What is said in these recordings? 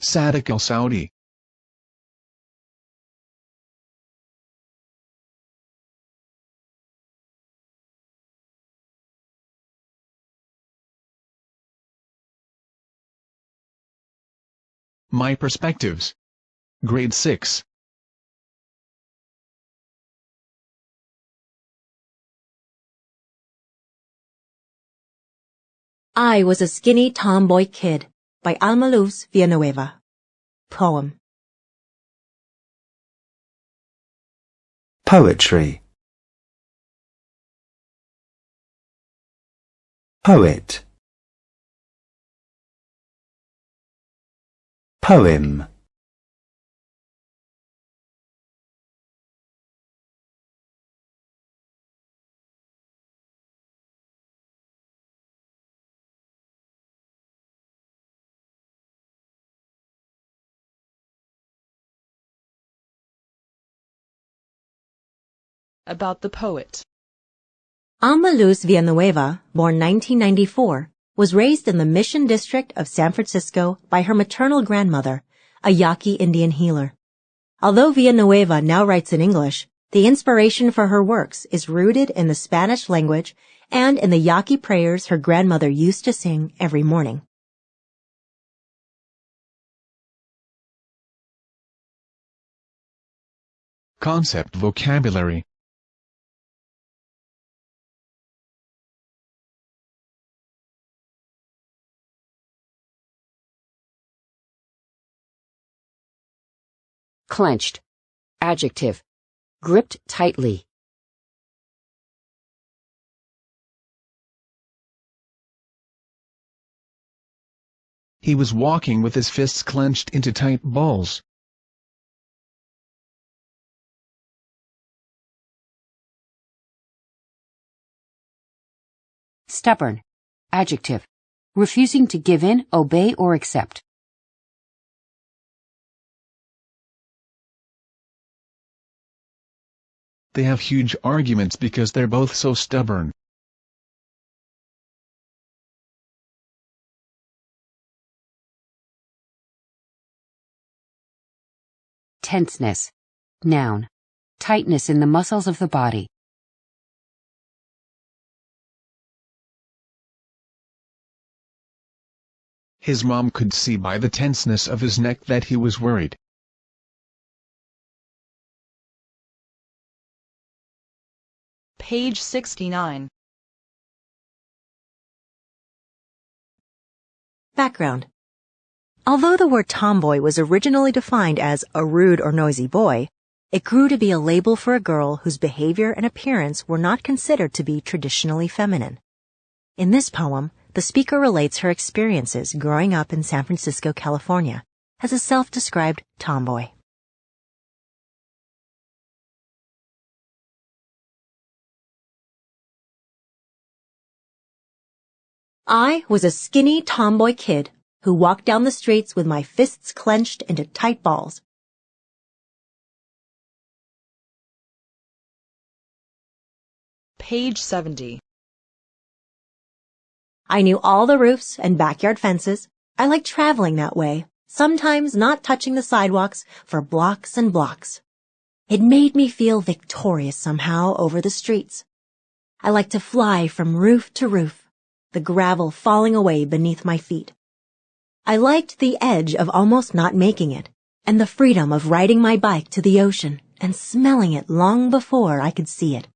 SADEKALSAUDI. My Perspectives. Grade 6. I Was a Skinny Tomboy Kid by Alma Luz Villanueva. Poem. Poetry. Poet. Poem. About the poet. Alma Luz Villanueva, born 1994, was raised in the Mission District of San Francisco by her maternal grandmother, a Yaqui Indian healer. Although Villanueva now writes in English, the inspiration for her works is rooted in the Spanish language and in the Yaqui prayers her grandmother used to sing every morning. Concept vocabulary. Clenched. Adjective. Gripped tightly. He was walking with his fists clenched into tight balls. Stubborn. Adjective. Refusing to give in, obey, or accept. They have huge arguments because they're both so stubborn. Tenseness. Noun. Tightness in the muscles of the body. His mom could see by the tenseness of his neck that he was worried. Page 69. Background. Although the word tomboy was originally defined as a rude or noisy boy, it grew to be a label for a girl whose behavior and appearance were not considered to be traditionally feminine. In this poem, the speaker relates her experiences growing up in San Francisco, California, as a self-described tomboy. I was a skinny tomboy kid who walked down the streets with my fists clenched into tight balls. Page 70. I knew all the roofs and backyard fences. I liked traveling that way, sometimes not touching the sidewalks for blocks and blocks. It made me feel victorious somehow over the streets. I liked to fly from roof to roof, the gravel falling away beneath my feet. I liked the edge of almost not making it, and the freedom of riding my bike to the ocean and smelling it long before I could see it.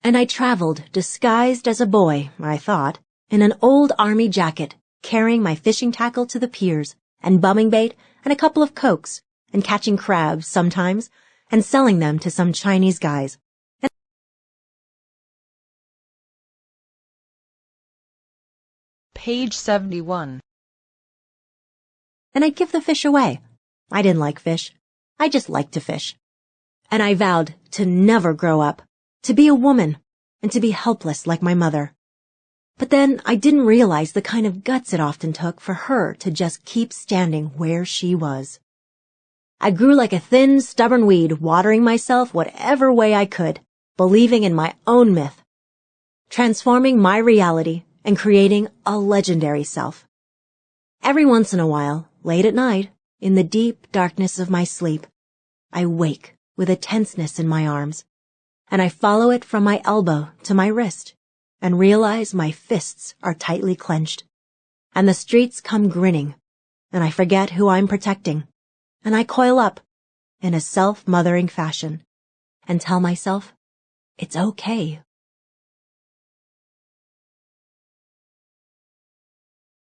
And I traveled disguised as a boy, I thought, in an old army jacket, carrying my fishing tackle to the piers, and bumming bait, and a couple of Cokes, and catching crabs sometimes, and selling them to some Chinese guys. Page 71. And I'd give the fish away. I didn't like fish. I just liked to fish. And I vowed to never grow up, to be a woman, and to be helpless like my mother. But then I didn't realize the kind of guts it often took for her to just keep standing where she was. I grew like a thin, stubborn weed, watering myself whatever way I could, believing in my own myth, transforming my reality and creating a legendary self. Every once in a while, late at night, in the deep darkness of my sleep, I wake with a tenseness in my arms, and I follow it from my elbow to my wrist, and realize my fists are tightly clenched, and the streets come grinning, and I forget who I'm protecting, and I coil up in a self-mothering fashion, and tell myself it's okay.